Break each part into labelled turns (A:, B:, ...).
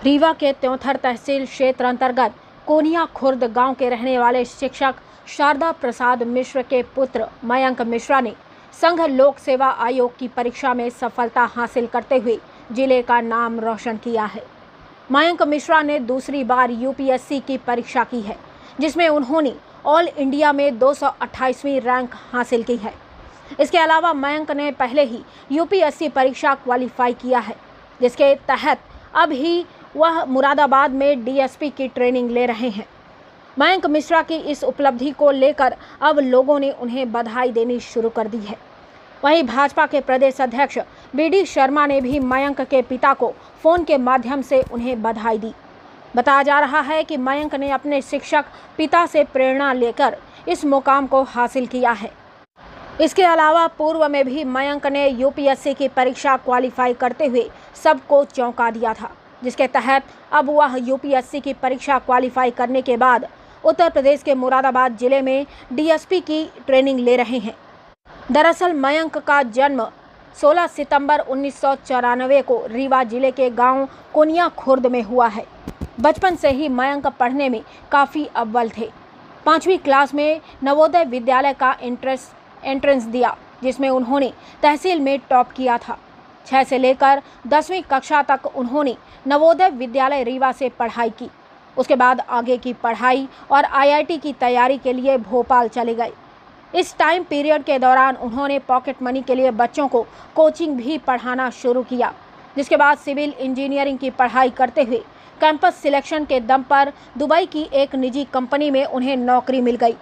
A: रीवा के त्योंथर तहसील क्षेत्र अंतर्गत कोनिया खुर्द गांव के रहने वाले शिक्षक शारदा प्रसाद मिश्र के पुत्र मयंक मिश्रा ने संघ लोक सेवा आयोग की परीक्षा में सफलता हासिल करते हुए जिले का नाम रोशन किया है। मयंक मिश्रा ने दूसरी बार यूपीएससी की परीक्षा की है, जिसमें उन्होंने ऑल इंडिया में 228वीं रैंक हासिल की है। इसके अलावा मयंक ने पहले ही यूपीएससी परीक्षा क्वालिफाई किया है, जिसके तहत अब ही वह मुरादाबाद में डीएसपी की ट्रेनिंग ले रहे हैं। मयंक मिश्रा की इस उपलब्धि को लेकर अब लोगों ने उन्हें बधाई देनी शुरू कर दी है। वहीं भाजपा के प्रदेश अध्यक्ष बीडी शर्मा ने भी मयंक के पिता को फोन के माध्यम से उन्हें बधाई दी। बताया जा रहा है कि मयंक ने अपने शिक्षक पिता से प्रेरणा लेकर इस मुकाम को हासिल किया है। इसके अलावा पूर्व में भी मयंक ने यूपीएससी की परीक्षा क्वालिफाई करते हुए सबको चौंका दिया था, जिसके तहत अब वह यूपीएससी की परीक्षा क्वालिफाई करने के बाद उत्तर प्रदेश के मुरादाबाद जिले में डीएसपी की ट्रेनिंग ले रहे हैं। दरअसल मयंक का जन्म 16 सितंबर 1994 को रीवा जिले के गांव कोनिया खुर्द में हुआ है। बचपन से ही मयंक पढ़ने में काफ़ी अव्वल थे। 5वीं क्लास में नवोदय विद्यालय का एंट्रेंस दिया, जिसमें उन्होंने तहसील में टॉप किया था। 6 से लेकर 10वीं कक्षा तक उन्होंने नवोदय विद्यालय रीवा से पढ़ाई की। उसके बाद आगे की पढ़ाई और आईआईटी की तैयारी के लिए भोपाल चले गए। इस टाइम पीरियड के दौरान उन्होंने पॉकेट मनी के लिए बच्चों को कोचिंग भी पढ़ाना शुरू किया, जिसके बाद सिविल इंजीनियरिंग की पढ़ाई करते हुए कैंपस सिलेक्शन के दम पर दुबई की एक निजी कंपनी में उन्हें नौकरी मिल गई।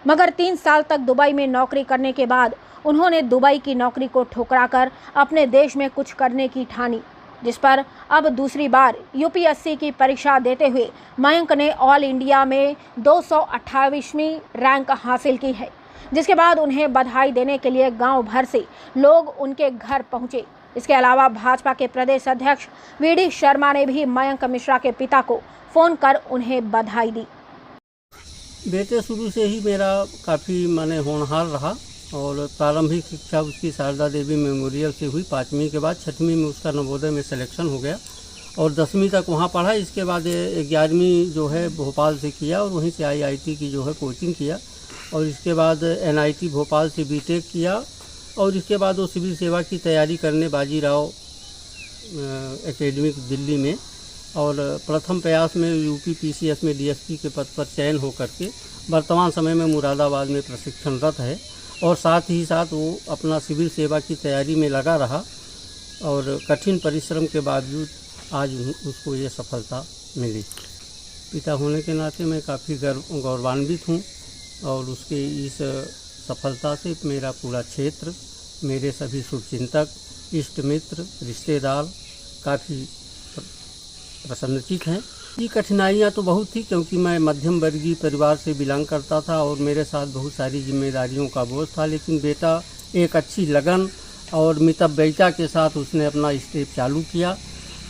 A: मगर 3 साल तक दुबई में नौकरी करने के बाद उन्होंने दुबई की नौकरी को ठुकराकर अपने देश में कुछ करने की ठानी, जिस पर अब दूसरी बार यूपीएससी की परीक्षा देते हुए मयंक ने ऑल इंडिया में 228वीं रैंक हासिल की है। जिसके बाद उन्हें बधाई देने के लिए गांव भर से लोग उनके घर पहुंचे। इसके अलावा भाजपा के प्रदेश अध्यक्ष वीडी शर्मा ने भी मयंक मिश्रा के पिता को फोन कर उन्हें बधाई दी।
B: बेटे शुरू से ही मेरा काफ़ी माने होनहार रहा और प्रारंभिक शिक्षा उसकी शारदा देवी मेमोरियल से हुई। 5वीं के बाद 6वीं में उसका नवोदय में सिलेक्शन हो गया और 10वीं तक वहाँ पढ़ा। इसके बाद 11वीं जो है भोपाल से किया और वहीं से आईआईटी की जो है कोचिंग किया और इसके बाद एनआईटी भोपाल से बीटेक किया और इसके बाद वो सिविल सेवा की तैयारी करने बाजीराव एकेडमिक दिल्ली में और प्रथम प्रयास में यूपी पीसीएस में डीएसपी के पद पर चयन हो करके वर्तमान समय में मुरादाबाद में प्रशिक्षणरत है और साथ ही साथ वो अपना सिविल सेवा की तैयारी में लगा रहा और कठिन परिश्रम के बावजूद आज उसको ये सफलता मिली। पिता होने के नाते मैं काफ़ी गौरवान्वित हूँ और उसके इस सफलता से मेरा पूरा क्षेत्र, मेरे सभी शुभचिंतक, इष्ट मित्र, रिश्तेदार काफ़ी प्रसन्नचित हैं। ये कठिनाइयाँ तो बहुत थी क्योंकि मैं मध्यम वर्गीय परिवार से बिलोंग करता था और मेरे साथ बहुत सारी जिम्मेदारियों का बोझ था, लेकिन बेटा एक अच्छी लगन और मितव्ययिता के साथ उसने अपना स्टेप चालू किया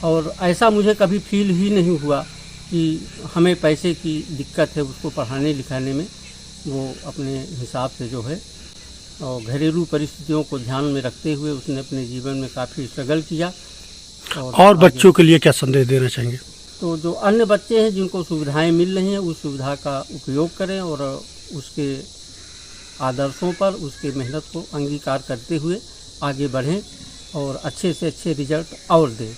B: और ऐसा मुझे कभी फील ही नहीं हुआ कि हमें पैसे की दिक्कत है उसको पढ़ाने लिखाने में। वो अपने हिसाब से जो है और घरेलू परिस्थितियों को ध्यान में रखते हुए उसने अपने जीवन में काफ़ी स्ट्रगल किया।
C: और बच्चों के लिए क्या संदेश देना चाहेंगे?
B: तो जो अन्य बच्चे हैं जिनको सुविधाएं मिल रही हैं उस सुविधा का उपयोग करें और उसके आदर्शों पर उसके मेहनत को अंगीकार करते हुए आगे बढ़ें और अच्छे से अच्छे रिजल्ट और दें।